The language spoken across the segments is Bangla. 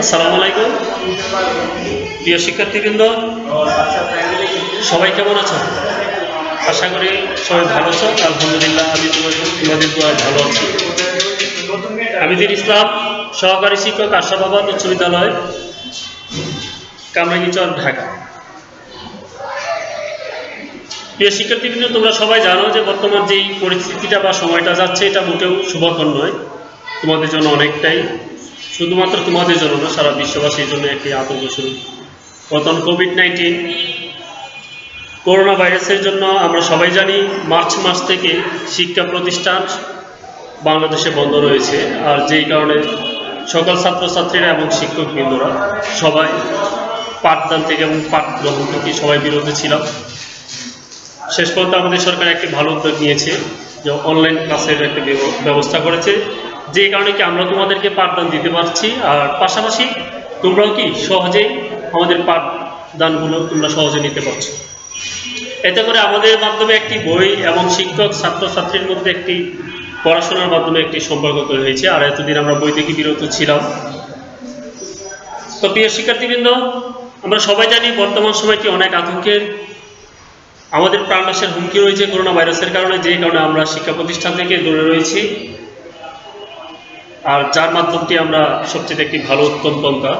আসসালামু আলাইকুম প্রিয় শিক্ষার্থীবৃন্দ, সবাই কেমন আছো? আশা করি সবাই ভালো আছো। আলহামদুলিল্লাহ, আমি তোমাদের দোয়ায় ভালো আছি। আমি ইসলাম, সহকারী শিক্ষক, আশরাফাবাদ উচ্চ বিদ্যালয়, কামরাঙ্গীরচর, ঢাকা। প্রিয় শিক্ষার্থীবৃন্দ, তোমরা সবাই জানো যে বর্তমান যেই পরিস্থিতিটা বা সময়টা যাচ্ছে, এটা মোটেও শুভকর নয়। তোমাদের জন্য অনেকটাই, শুধুমাত্র তোমাদের জন্য না, সারা বিশ্ববাসীর জন্য একটি আতঙ্ক শুরু। বর্তমান কোভিড-19 করোনা ভাইরাসের জন্য আমরা সবাই জানি মার্চ মাস থেকে শিক্ষা প্রতিষ্ঠান বাংলাদেশে বন্ধ রয়েছে। আর যেই কারণে সকল ছাত্রছাত্রীরা এবং শিক্ষকবৃন্দরা সবাই পাঠদান থেকে এবং পাঠ গ্রহণ থেকে সবাই বিরত ছিলাম। শেষ পর্যন্ত আমাদের সরকার একটি ভালো উদ্যোগ নিয়েছে, যে অনলাইন ক্লাসের একটা ব্যবস্থা করেছে, যে কারণে কি আমরা তোমাদেরকে পাঠদান দিতে পারছি। আর পাশাপাশি তোমরাও কি সহজেই আমাদের পাঠদানগুলো তোমরা সহজে নিতে পারছো। এতে করে আমাদের মাধ্যমে একটি বই এবং শিক্ষক ছাত্রছাত্রীর মধ্যে একটি পড়াশোনার মাধ্যমে একটি সম্পর্ক তৈরি হয়েছে। আর এতদিন আমরা বই থেকে বিরত ছিলাম। তো প্রিয় শিক্ষার্থীবৃন্দ, আমরা সবাই জানি বর্তমান সময়টি অনেক আতঙ্কের। আমাদের প্রাণনাশের হুমকি রয়েছে করোনা ভাইরাসের কারণে, যে কারণে আমরা শিক্ষা প্রতিষ্ঠান থেকে দূরে রয়েছি। আর যার মাধ্যমটি আমরা সবচেয়ে একটি ভালো উত্তম পন্থা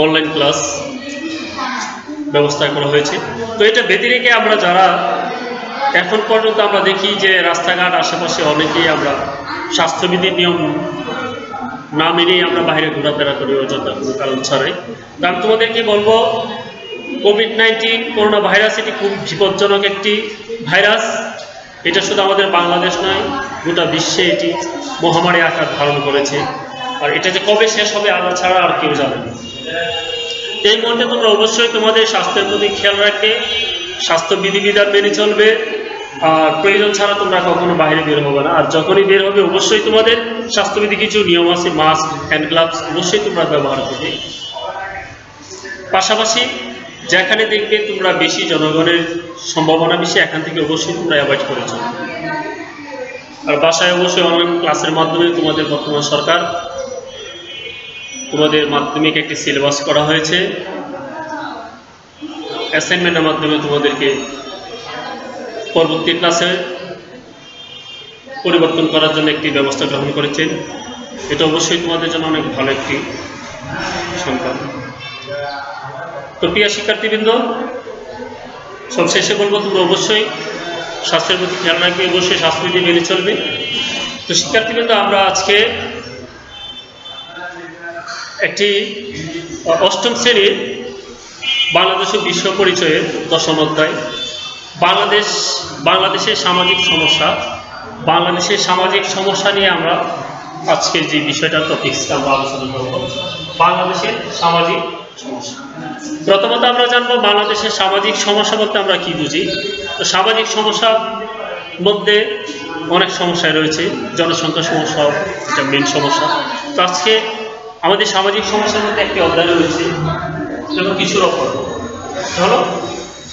অনলাইন ক্লাস ব্যবস্থা করা হয়েছে। তো এটা ব্যতি রেখে আমরা যারা এখন পর্যন্ত আমরা দেখি যে রাস্তাঘাট আশেপাশে অনেকেই আমরা স্বাস্থ্যবিধির নিয়ম না মেনেই আমরা বাইরে ঘোরাফেরা করি অযথা কোনো কারণ ছাড়াই। তো আমি তোমাদেরকে বলবো, কোভিড-19 করোনা ভাইরাস এটি খুব বিপজ্জনক একটি ভাইরাস। এটা শুধু আমাদের বাংলাদেশ নয়, গোটা বিশ্বে এটি মহামারী আকার ধারণ করেছে। আর এটা যে কবে শেষ হবে আল্লাহ ছাড়া আর কেউ জানে না। এই মুহূর্তে তোমরা অবশ্যই তোমাদের স্বাস্থ্যের প্রতি খেয়াল রাখবে, স্বাস্থ্য বিধিবিধান মেনে চলবে। আর প্রয়োজন ছাড়া তোমরা কখনো বাইরে বের হবে না। আর যখনই বের হবে অবশ্যই তোমাদের স্বাস্থ্যবিধি কিছু নিয়ম আছে, মাস্ক, হ্যান্ড গ্লাভস অবশ্যই তোমরা ব্যবহার করবে। পাশাপাশি যেখানে দেখবে তোমরা বেশি জনগণের সম্ভাবনা বেশি, এখান থেকে অবশ্যই তোমরা অ্যাভয়েড করে চলবে। আর বাসায় অবশ্যই অনলাইন ক্লাসের মাধ্যমে তোমাদের বর্তমান সরকার তোমাদের মাধ্যমিক একটি সিলেবাস করা হয়েছে। অ্যাসাইনমেন্টের মাধ্যমে তোমাদেরকে পরবর্তী ক্লাসে পরিবর্তন করার জন্য একটি ব্যবস্থা গ্রহণ করেছেন। এটা অবশ্যই তোমাদের জন্য অনেক ভালো একটি সংবাদ। তো প্রিয় শিক্ষার্থীবৃন্দ, সবশেষে বলবো, তোমরা অবশ্যই স্বাস্থ্যের প্রতি খেয়াল রাখবে, অবশ্যই স্বাস্থ্যবিধি মেনে চলবে। তো শিক্ষার্থীবৃন্দ, আমরা আজকে একটি অষ্টম শ্রেণীর বাংলাদেশের বিশ্ব পরিচয়ের 10ম অধ্যায় বাংলাদেশের সামাজিক সমস্যা, বাংলাদেশের সামাজিক সমস্যা নিয়ে আমরা আজকে যে বিষয়টা টপিকসটা আমরা আলোচনা করব, বাংলাদেশের সামাজিক সমস্যা। প্রথমত আমরা জানবো বাংলাদেশের সামাজিক সমস্যা বলতে আমরা কি বুঝি। তো সামাজিক সমস্যার মধ্যে অনেক সমস্যায় রয়েছে। জনসংখ্যা সমস্যা এটা মেন সমস্যা। তো আজকে আমাদের সামাজিক সমস্যার মধ্যে একটি অধ্যায় রয়েছে, যেমন কিশোর অপরাধ। চলো,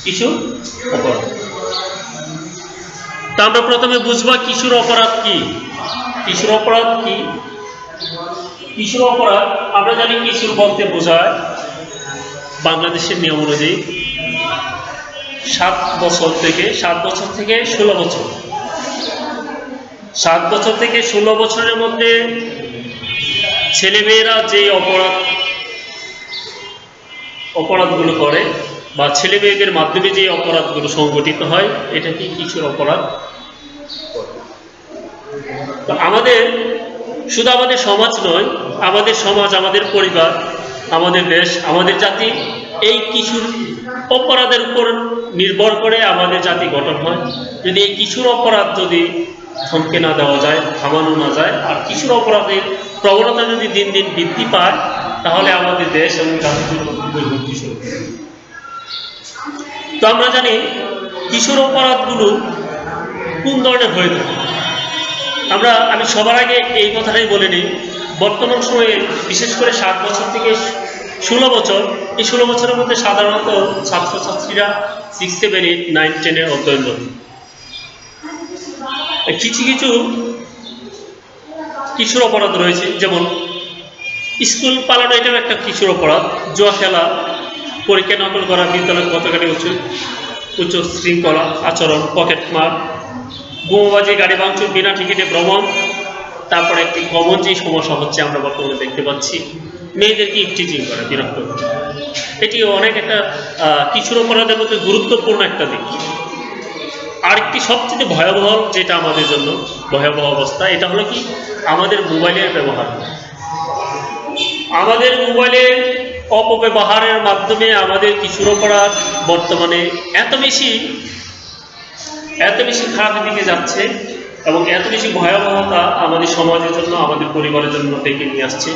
কিশোর অপরাধ। তা আমরা প্রথমে বুঝবো কিশোর অপরাধ কি। কিশোর অপরাধ কি? কিশোর অপরাধ আমরা জানি, কিশোর বলতে বোঝায় বাংলাদেশের নিয়ম অনুযায়ী 7 বছর থেকে 16 বছর। 7 বছর থেকে 16 বছরের মধ্যে ছেলেমেয়েরা যে অপরাধগুলো করে বা ছেলে মেয়েদের মাধ্যমে যে অপরাধগুলো সংগঠিত হয়, এটা কি কিশোর অপরাধ। তো আমাদের শুধু আমাদের সমাজ নয়, আমাদের সমাজ, আমাদের পরিবার, আমাদের দেশ, আমাদের জাতি এই কিশোর অপরাধের উপর নির্ভর করে আমাদের জাতি গঠন হয়। যদি এই কিশোর অপরাধ যদি থমকে না দেওয়া যায়, থামানো না যায়, আর কিশোর অপরাধের প্রবণতা যদি দিন দিন বৃদ্ধি পায়, তাহলে আমাদের দেশ এবং জাতির হুমকি শুরু হবে। তো আমরা জানি কিশোর অপরাধগুলো কোন ধরনের হয়ে থাকে। আমি সবার আগে এই কথাটাই বলে নিই, বর্তমান সময়ে বিশেষ করে 7 বছর থেকে 16 বছর, এই 16 বছরের মধ্যে সাধারণত ছাত্রছাত্রীরা 6, 7, 8, 9, 10 অধ্যয়ন করে। কিছু কিছু কিশোর অপরাধ রয়েছে, যেমন স্কুল পালানো এটাও একটা কিশোর অপরাধ। জুয়া খেলা, পরীক্ষা নকল করা, বিদ্যালয়ের পতাকাটি উচ্চ শৃঙ্খলা আচরণ, পকেট মার, বোমাবাজি, গাড়ি ভাঙচুর, বিনা টিকিটে ভ্রমণ। তারপরে একটি কমন যে সমস্যা হচ্ছে আমরা বর্তমানে দেখতে পাচ্ছি, মেয়েদেরকে ইফটিজিং করা, বিরক্ত করা। এটি অনেক একটা কিশোর অপরাধের মধ্যে গুরুত্বপূর্ণ একটা দিক। আরেকটি সবচেয়ে ভয়াবহ, যেটা আমাদের জন্য ভয়াবহ অবস্থা, এটা হলো কি আমাদের মোবাইলের ব্যবহার। আমাদের মোবাইলের অপব্যবহারের মাধ্যমে আমাদের কিশোর অপরাধ বর্তমানে এত বেশি খারাপের দিকে যাচ্ছে এবং এত বেশি ভয়াবহতা আমাদের সমাজের জন্য, আমাদের পরিবারের জন্য ডেকে নিয়ে আসছে,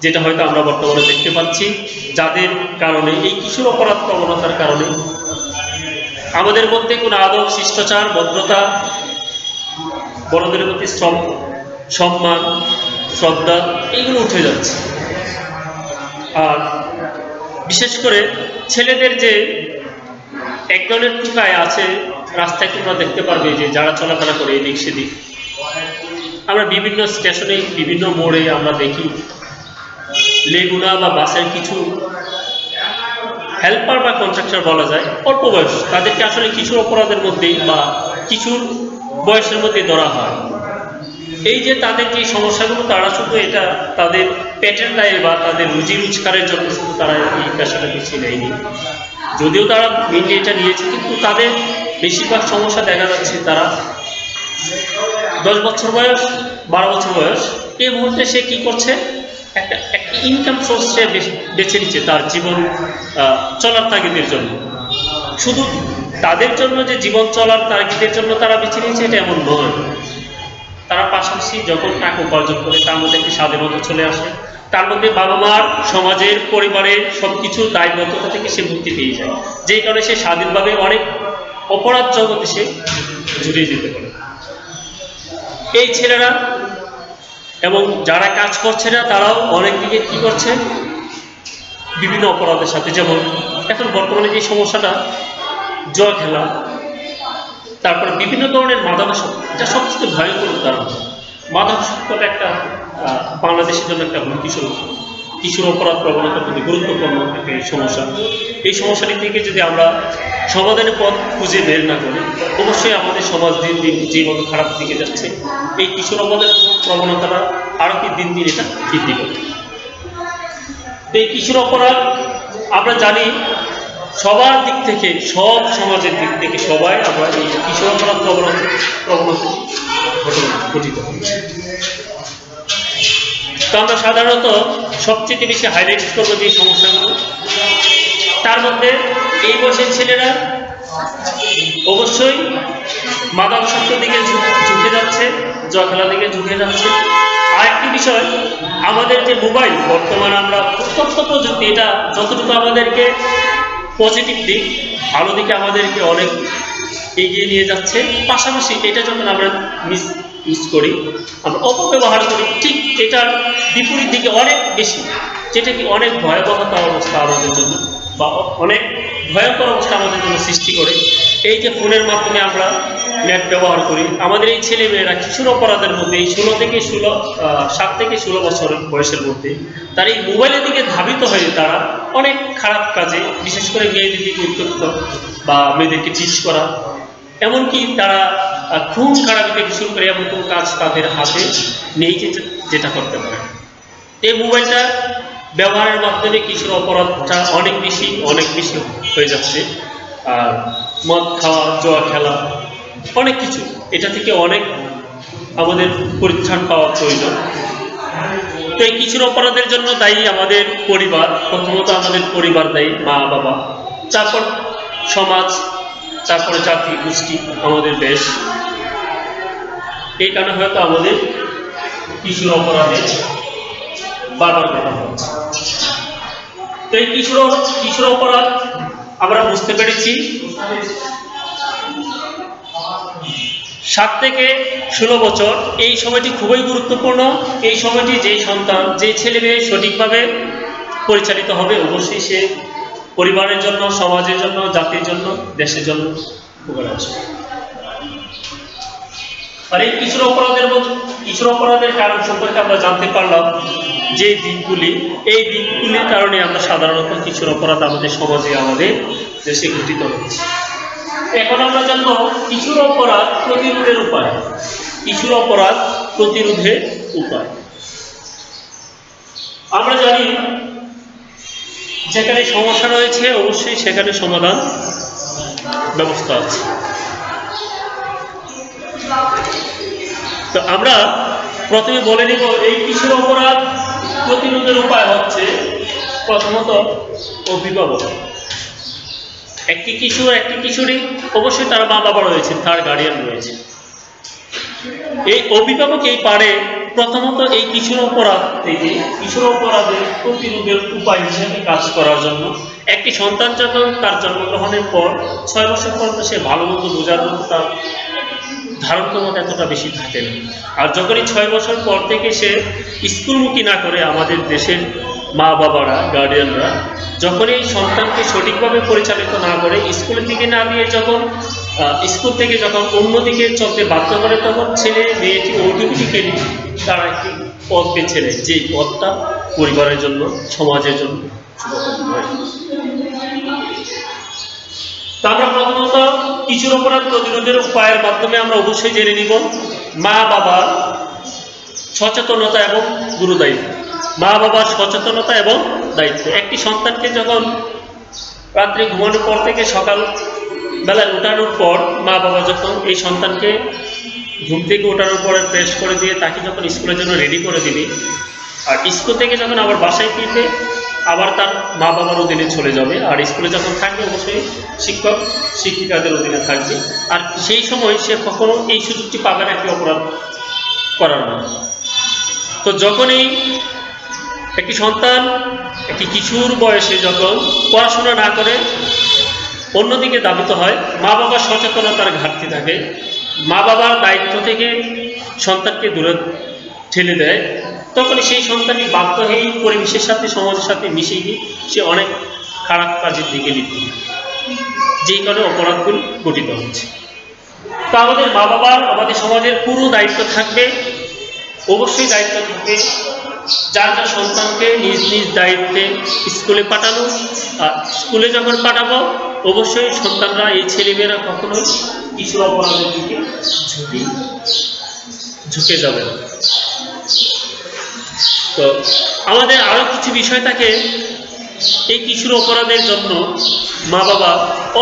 যেটা হয়তো আমরা বর্তমানে দেখতে পাচ্ছি। যাদের কারণে এই কিশোর অপরাধ প্রবণতার কারণে আমাদের মধ্যে কোনো আদব, শিষ্টাচার, ভদ্রতা, বড়দের প্রতি সম্মান, শ্রদ্ধা এইগুলো উঠে যাচ্ছে। আর বিশেষ করে ছেলেদের যে এক ধরনের টুকায় আছে, রাস্তায় তোমরা দেখতে পারবে যে যারা চলাফেরা করে এদিক সেদিক, আমরা বিভিন্ন স্টেশনে, বিভিন্ন মোড়ে আমরা দেখি লেগুনা বা বাসের কিছু হেল্পার বা কন্ট্রাক্টর বলা যায়, অল্প বয়স, তাদেরকে আসলে কিশোর অপরাধের মধ্যেই বা কিশোর বয়সের মধ্যে ধরা হয়। এই যে তাদের যে সমস্যাগুলো, তারা শুধু এটা তাদের পেটের দায়ে বা তাদের রুজি রোজগারের জন্য শুধু তারা এই পেশাটা বেছে নেয়নি, যদিও তারা মেনলি এটা নিয়েছে, কিন্তু তাদের বেশিরভাগ সমস্যা দেখা যাচ্ছে তারা 10 বছর বয়স, 12 বছর বয়স, এই মুহূর্তে সে কি করছে, একটা ইনকাম সোর্স সে বেছে নিচ্ছে তার জীবন চলার তাগিদের জন্য। শুধু তাদের জন্য যে জীবন চলার তাগিদের জন্য তারা বেছে নিয়েছে এটা এমন নয়। তারা পাশাপাশি যখন টাকা উপার্জন করে তার মধ্যে একটি স্বাধীনতা চলে আসে, তার মধ্যে বাবা মার, সমাজের, পরিবারের সবকিছু দায়বদ্ধতা থেকে সে মুক্তি পেয়ে যায়, যেই কারণে সে স্বাধীনভাবে অনেক অপরাধ জগতে সে জড়িয়ে যেতে পারে। এই ছেলেরা এবং যারা কাজ করছে না তারাও অনেক দিকে কি করছে, বিভিন্ন অপরাধের সাথে, যেমন এখন বর্তমানে যে সমস্যাটা জুয়া খেলা, তারপরে বিভিন্ন ধরনের মাদকাসক্তি, যা সবচেয়ে ভয়ঙ্কর উদাহরণ। মাদকাসক্তটা একটা বাংলাদেশের জন্য একটা কিশোর অপরাধ প্রবণতার প্রতি গুরুত্বপূর্ণ একটি সমস্যা। এই সমস্যাটি থেকে যদি আমরা সমাধানের পথ খুঁজে বের না করি, অবশ্যই আমাদের সমাজ দিন দিন যেভাবে খারাপ দিকে যাচ্ছে, এই কিশোর অপরাধের প্রবণতাটা আরও কি দিন দিন এটা বৃদ্ধি করে। তো এই কিশোর অপরাধ আমরা জানি সবার দিক থেকে, সব সমাজের দিক থেকে সবাই আমরা এই কিশোর অপরাধ প্রবণতা ঘটিত হচ্ছে। তো আমরা সাধারণত সবচেয়ে বেশি হাইলাইট করবো যে সমস্যাগুলো, তার মধ্যে এই বয়সের ছেলেরা অবশ্যই মাদকাসক্তির দিকে ঝুঁকে যাচ্ছে, জুয়া খেলার দিকে ঝুঁকে যাচ্ছে। আরেকটি বিষয়, আমাদের যে মোবাইল, বর্তমানে আমরা তথ্য প্রযুক্তি, এটা যতটুকু আমাদেরকে পজিটিভ দিক, ভালো দিকে আমাদেরকে অনেক এগিয়ে নিয়ে যাচ্ছে, পাশাপাশি এটা যখন আমরা ইউজ করি, আমরা অপব্যবহার করি, ঠিক এটার বিপরীত দিকে অনেক বেশি, যেটা কি অনেক ভয়াবহতা অবস্থা আমাদের জন্য বা অনেক ভয়ঙ্কর অবস্থা আমাদের জন্য সৃষ্টি করে। এই যে ফোনের মাধ্যমে আমরা নেট ব্যবহার করি, আমাদের এই ছেলেমেয়েরা কিশোর অপরাধের মধ্যে এই 7 থেকে 16 বছর বয়সের মধ্যে তার এই মোবাইলের দিকে ধাবিত হয়ে তারা অনেক খারাপ কাজে, বিশেষ করে মেয়েদের দিকে উত্ত্যক্ত বা মেয়েদেরকে চিট করা, এমনকি তারা খুন খারাপি থেকে শুরু করে এমন কোনো কাজ তাদের হাতে নেই যেটা করতে পারে। এই মোবাইলটা ব্যবহারের মাধ্যমে কিশোর অপরাধটা অনেক বেশি হয়ে যাচ্ছে। আর মদ খাওয়া, জুয়া খেলা, অনেক কিছু, এটা থেকে অনেক আমাদের পরিত্রাণ পাওয়া প্রয়োজন। তো এই কিশোর অপরাধের জন্য দায়ী আমাদের পরিবার, প্রথমত আমাদের পরিবার দায়ী, মা বাবা, তারপর সমাজ, তারপরে জাতি গোষ্ঠী, আমাদের দেশ। এই কারণে হয়তো আমাদের কিশোর অপরাধে বারবার ঘটা হচ্ছে। তো এই কিশোর অপরাধ আমরা বুঝতে পেরেছি 7 থেকে 16 বছর, এই সময়টি খুবই গুরুত্বপূর্ণ। এই সময়টি যে সন্তান, যে ছেলে মেয়ে সঠিকভাবে পরিচালিত হবে, অবশ্যই সে পরিবারের জন্য, সমাজের জন্য, জাতির জন্য, দেশের জন্য উপকার আসবে। আর এই কিশোর অপরাধের কারণ সম্পর্কে আমরা জানতে পারলাম যে দিকগুলি, এই দিকগুলির কারণে আমরা সাধারণত কিশোর অপরাধ আমাদের সমাজে, আমাদের দেশে ঘটিত হচ্ছে। এখন আমরা জানবো কিশোর অপরাধ প্রতিরোধের উপায়। কিশোর অপরাধ প্রতিরোধের উপায় আমরা জানি, যেখানে সমস্যা রয়েছে অবশ্যই সেখানে সমাধান ব্যবস্থা আছে। তো আমরা প্রথমে বলে নিব এই কিশোর অপরাধ প্রতিরোধের উপায় হচ্ছে প্রথমত অভিভাবক। একটি কিশোর, একটি কিশোরী, অবশ্যই তার মা বাবা রয়েছে, তার গার্ডিয়ান রয়েছে। এই অভিভাবক এই পারে প্রথমত এই কিশোর অপরাধ থেকে, কিশোর অপরাধের প্রতিরোধের উপায় হিসেবে কাজ করার জন্য একটি সন্তান যখন তার জন্মগ্রহণের পর 6 বছর পর্যন্ত সে ভালো মতো বোঝার মতো তার ধারণ ক্ষমতা এতটা বেশি থাকে না। আর যখনই 6 বছর পর থেকে সে স্কুলমুখী না করে, আমাদের দেশের মা বাবারা, গার্ডিয়ানরা যখন এই সন্তানকে সঠিকভাবে পরিচালিত না করে, স্কুলের দিকে না দিয়ে যখন স্কুল থেকে যখন অন্যদিকে চলতে বাধ্য করে, তখন ছেলে মেয়েটি অটোমেটিক্যালি তারা একটি পথ বেছে নেয়, যে পথটা পরিবারের জন্য, সমাজের জন্য শুভকর নয়। তা আমরা প্রথমত কিশোর অপরাধ প্রতিরোধের উপায়ের মাধ্যমে আমরা অবশ্যই জেনে নিব মা বাবার সচেতনতা এবং গুরুদায়িত্ব। মা বাবার সচেতনতা এবং দায়িত্ব। একটি সন্তানকে যখন রাত্রে ঘুমানোর পর থেকে সকাল বেলায় ওঠানোর পর মা বাবা যখন এই সন্তানকে ঘুম থেকে ওঠানোর পরে ফ্রেশ করে দিয়ে তাকে যখন স্কুলের জন্য রেডি করে দিবি, আর স্কুল থেকে যখন আবার বাসায় ফিরবে আবার তার মা বাবার অধীনে চলে যাবে, আর স্কুলে যখন থাকবে অবশ্যই শিক্ষক শিক্ষিকাদের অধীনে থাকবে। আর সেই সময় সে কখনো এই সুযোগটি পাবে না একটি অপরাধ করার মতো। তো যখন এই একটি সন্তান একটি কিশোর বয়সে যখন পড়াশোনা না করে অন্যদিকে ধাবিত হয়, মা বাবার সচেতনতার ঘাটতি থাকে, মা বাবার দায়িত্ব থেকে সন্তানকে দূরে ঠেলে দেয়, তখন সেই সন্তানটি বাধ্য হয়ে পরিবেশের সাথে, সমাজের সাথে মিশে গিয়ে সে অনেক খারাপ কাজের দিকে লিপ্ত হয়, যেই কারণে অপরাধগুলো গঠিত হচ্ছে। তো আমাদের মা বাবার, আমাদের সমাজের পুরো দায়িত্ব থাকবে, অবশ্যই দায়িত্ব থাকবে যার যার সন্তানকে নিজ নিজ দায়িত্বে স্কুলে পাঠানো। আর স্কুলে যখন পাঠাবো অবশ্যই সন্তানরা, এই ছেলেমেয়েরা কখনোই কিশোর অপরাধের দিকে ঝুঁকে যাবে না। তো আমাদের আরও কিছু বিষয় থাকে। এই কিশোর অপরাধের জন্য মা বাবা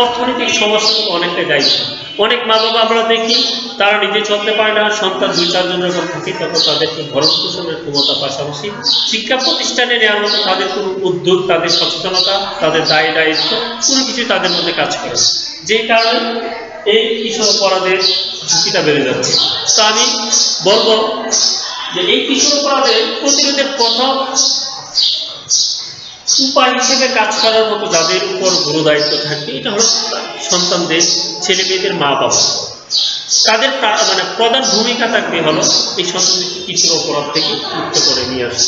অর্থনৈতিক সমস্যা অনেকটা দায়িত্ব। অনেক মা বাবা আমরা দেখি তারা নিজে চলতে পারে না, সন্তান 2-4 জন যখন থাকে তখন তাদেরকে ভরণ পোষণের ক্ষমতা, পাশাপাশি শিক্ষা প্রতিষ্ঠানে নেওয়ার মতো তাদের কোনো উদ্যোগ, তাদের সচেতনতা, তাদের দায়িত্ব কোনো কিছুই তাদের মধ্যে কাজ করে, যে কারণে এই কিশোর অপরাধের ঝুঁকিটা বেড়ে যাচ্ছে। তো আমি বলবো যে এই কিশোর অপরাধের প্রতিরোধের প্রথম উপায় হিসেবে কাজ করার মতো যাদের উপর গুরু দায়িত্ব থাকবে, এটা হলো সন্তানদের, ছেলে মেয়েদের মা বাবা। তাদের প্রধান ভূমিকা থাকবে হলো এই সন্তানকে কিশোর অপরাধ থেকে মুক্ত করে নিয়ে আসা।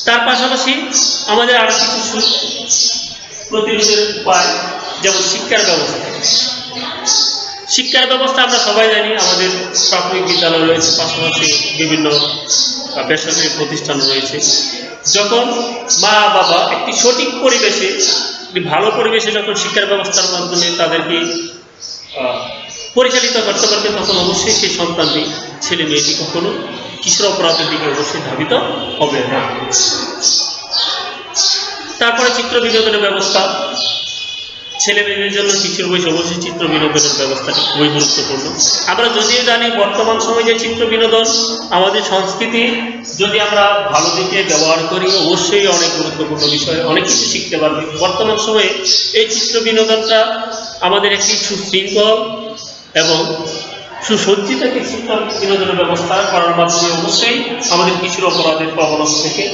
তার পাশাপাশি আমাদের আরো কিছু প্রতিরোধের উপায়, যেমন শিক্ষার ব্যবস্থা। শিক্ষার ব্যবস্থা আমরা সবাই জানি, আমাদের প্রাথমিক বিদ্যালয় রয়েছে, পাশাপাশি বিভিন্ন বেসরকারি প্রতিষ্ঠান রয়েছে। যখন মা বাবা একটি সঠিক পরিবেশে, একটি ভালো পরিবেশে যখন শিক্ষার ব্যবস্থার মাধ্যমে তাদেরকে পরিচালিত করতে পারবে, তখন অবশ্যই সেই সন্তানটি, ছেলে মেয়েটি কখনো কিশোর অপরাধের দিকে অবশ্যই ধাবিত হবে না। তারপরে চিত্র বিনোদনের ব্যবস্থা। ছেলে মেয়েদের জন্য কিশোর বয়সে অবশ্যই চিত্র বিনোদনের ব্যবস্থাটি খুবই গুরুত্বপূর্ণ। আমরা যদিও জানি বর্তমান সময়ে যে চিত্র বিনোদন আমাদের সংস্কৃতি যদি আমরা ভালো দিকে ব্যবহার করি, অবশ্যই অনেক গুরুত্বপূর্ণ বিষয়, অনেক কিছু শিখতে পারবে। বর্তমান সময়ে এই চিত্র বিনোদনটা আমাদের একটি সুশৃঙ্খল এবং সুসজ্জিত একটি চিত্র বিনোদনের ব্যবস্থা করার মাধ্যমে অবশ্যই আমাদের কিশোর অপরাধের প্রবণতা থেকে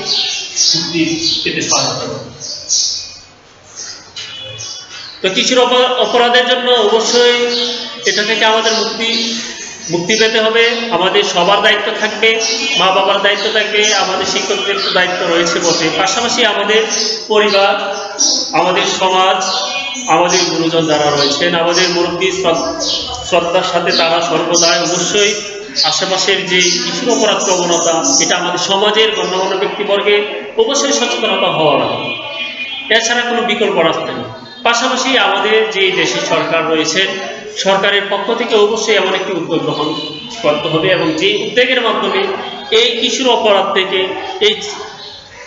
মুক্তি পেতে সহায়তা করে। তো কিশোর অপরাধের জন্য অবশ্যই এটা থেকে আমাদের মুক্তি পেতে হবে। আমাদের সবার দায়িত্ব থাকবে, মা বাবার দায়িত্ব থাকবে, আমাদের শিক্ষকদের দায়িত্ব রয়েছে বটে, পাশাপাশি আমাদের পরিবার, আমাদের সমাজ, আমাদের গুরুজন যারা রয়েছেন, আমাদের মুরব্বী শ্রদ্ধার সাথে তারা সর্বদাই অবশ্যই আশেপাশের যে কিশোর অপরাধ প্রবণতা, এটা আমাদের সমাজের গণ্যমান্য ব্যক্তিবর্গের অবশ্যই সচেতনতা হওয়া লাগে, এছাড়া কোনো বিকল্প রাস্তা নেই। পাশাপাশি আমাদের যে দেশে সরকার রয়েছে, সরকারের পক্ষ থেকে অবশ্যই এমন একটি উদ্যোগ গ্রহণ করতে হবে, এবং যে উদ্যোগের মাধ্যমে এই কিশোর অপরাধ থেকে, এই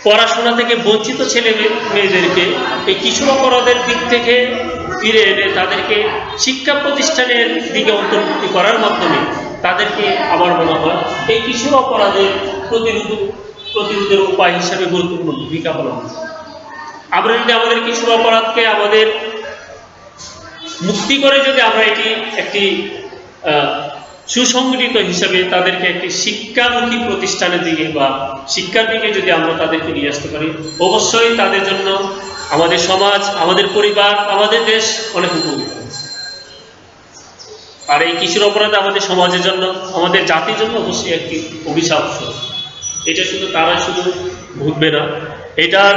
পড়াশোনা থেকে বঞ্চিত ছেলে মেয়েদেরকে এই কিশোর অপরাধের দিক থেকে ফিরে এনে তাদেরকে শিক্ষা প্রতিষ্ঠানের দিকে অন্তর্ভুক্তি করার মাধ্যমে তাদেরকে আমার মনে হয় এই কিশোর অপরাধের প্রতিরোধের উপায় হিসাবে গুরুত্বপূর্ণ ভূমিকা পালন করে। আমরা যদি আমাদের কিশোর অপরাধকে আমাদের মুক্তি করে যদি আমরা এটি একটি সুসংগঠিত হিসাবে তাদেরকে একটি শিক্ষামুখী প্রতিষ্ঠানের দিকে বা শিক্ষার দিকে যদি আমরা তাদেরকে নিয়ে আসতে পারি, অবশ্যই তাদের জন্য আমাদের সমাজ, আমাদের পরিবার, আমাদের দেশ অনেক উপকৃত হবে। আর এই কিশোর অপরাধ আমাদের সমাজের জন্য, আমাদের জাতির জন্য অবশ্যই একটি অভিশাপ। এটা শুধু তারা শুধু ভুগবে না, এটার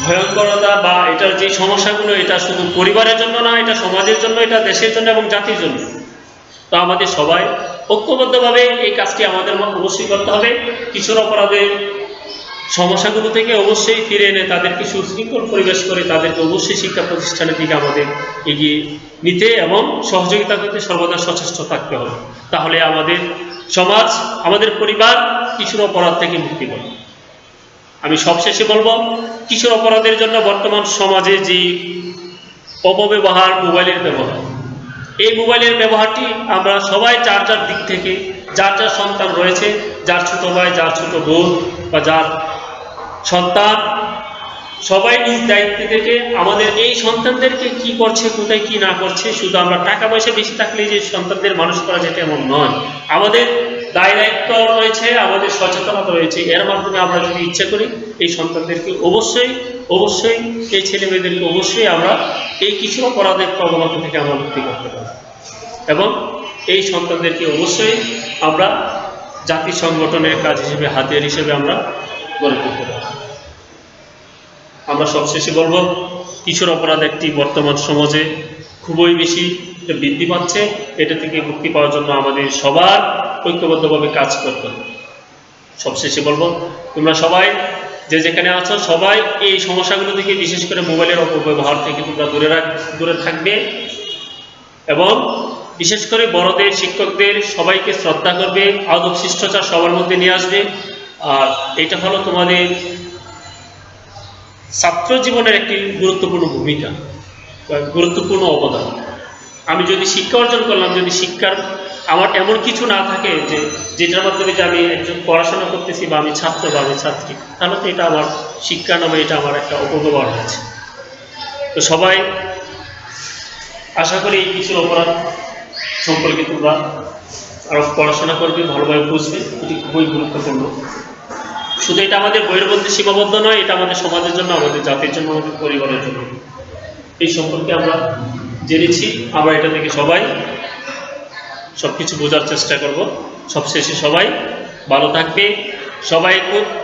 ভয়ঙ্করতা বা এটার যে সমস্যাগুলো, এটা শুধু পরিবারের জন্য না, এটা সমাজের জন্য, এটা দেশের জন্য এবং জাতির জন্য। তো আমাদের সবাই ঐক্যবদ্ধভাবে এই কাজটি আমাদের অবশ্যই করতে হবে। কিশোর অপরাধের সমস্যাগুলো থেকে অবশ্যই ফিরে এনে তাদেরকে সুশৃঙ্খল পরিবেশ করে তাদেরকে অবশ্যই শিক্ষা প্রতিষ্ঠানের দিকে আমাদের এগিয়ে নিতে এবং সহযোগিতা করতে সর্বদা সচেষ্ট থাকতে হবে। তাহলে আমাদের সমাজ, আমাদের পরিবার কিশোর অপরাধ থেকে মুক্তি পাবে। আমি সবশেষে বলবো, কিশোর অপরাধের জন্য বর্তমান সমাজে যে অপব্যবহার, মোবাইলের ব্যবহার, এই মোবাইলের ব্যবহারটি আমরা সবাই যার যার দিক থেকে, যার যার সন্তান রয়েছে, যার ছোট ভাই, যার ছোট বোন বা যার সন্তান, সবাই নিজ দায়িত্ব থেকে আমাদের এই সন্তানদেরকে কি করছে, কোথায় কি না করছে, শুধু আমরা টাকা পয়সা বেশি থাকলে যে সন্তানদের মানুষ করা যেটা এমন নয়। আমাদের দায় দায়িত্ব রয়েছে, আমাদের সচেতনতা রয়েছে। এর মাধ্যমে আমরা যদি ইচ্ছা করি এই সন্তানদেরকে অবশ্যই এই ছেলে মেয়েদেরকে অবশ্যই আমরা এই কিছু অপরাধের প্রবণতা থেকে আমরা মুক্তি করতে পারি, এবং এই সন্তানদেরকে অবশ্যই আমরা জাতি সংগঠনের কাজ হিসেবে, হাতিয়ার হিসেবে আমরা গড়ে তুলতে পারি। আমরা সবশেষে বলব, কিশোর অপরাধ একটি বর্তমান সমাজে খুবই বেশি বৃদ্ধি পাচ্ছে। এটা থেকে মুক্তি পাওয়ার জন্য আমাদের সবার ঐক্যবদ্ধভাবে কাজ করতে হবে। সবশেষে বলবো, তোমরা সবাই যে যেখানে আছো, সবাই এই সমস্যাগুলো থেকে, বিশেষ করে মোবাইলের অপব্যবহার থেকে তোমরা দূরে থাকবে, এবং বিশেষ করে বড়দের, শিক্ষকদের সবাইকে শ্রদ্ধা করবে, আদব শিষ্টাচার সবার মধ্যে নিয়ে আসবে। আর এটা হলো তোমাদের ছাত্র জীবনের একটি গুরুত্বপূর্ণ ভূমিকা, গুরুত্বপূর্ণ অবদান। আমি যদি শিক্ষা অর্জন করলাম, যদি শিক্ষার আমার এমন কিছু না থাকে যে যেটার মাধ্যমে যে আমি একজন পড়াশোনা করতেছি বা আমি ছাত্র বা আমি ছাত্রী, তাহলে তো এটা আমার শিক্ষা নামে এটা আমার একটা অপব্যবহার হচ্ছে। তো সবাই আশা করি এই কিছু অপরাধ সম্পর্কে তোমরা আরো পড়াশোনা করবে, ভালোভাবে বুঝবে। এটি খুবই গুরুত্বপূর্ণ। শুধু এটা আমাদের বইয়ের মধ্যে সীমাবদ্ধ নয়, এটা আমাদের সমাজের জন্য, আমাদের জাতির জন্য, আমাদের পরিবারের জন্য। এই সম্পর্কে আমরা জেনেছি, আমরা এটা থেকে সবাই সবকিছু বোঝার চেষ্টা করব। সবশেষে সবাই ভালো থাকবে, সবাই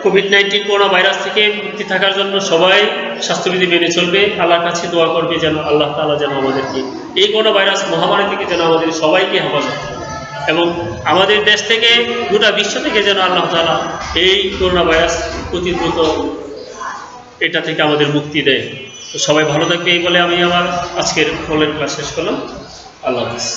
কোভিড-19 করোনা ভাইরাস থেকে মুক্তি থাকার জন্য সবাই স্বাস্থ্যবিধি মেনে চলবে। আল্লাহর কাছে দোয়া করবে যেন আল্লাহ তাআলা যেন আমাদেরকে এই করোনা ভাইরাস মহামারী থেকে যেন আমাদের সবাইকে হেফাজত করে, এবং আমাদের দেশ থেকে, গোটা বিশ্ব থেকে যেন আল্লাহ তাআলা এই করোনা ভাইরাস অতি দ্রুত এটা থেকে আমাদের মুক্তি দেয়। তো সবাই ভালো থাকবে এই বলে আমি আমার আজকের অনলাইন ক্লাস শেষ করলাম। আল্লাহ হাফেজ।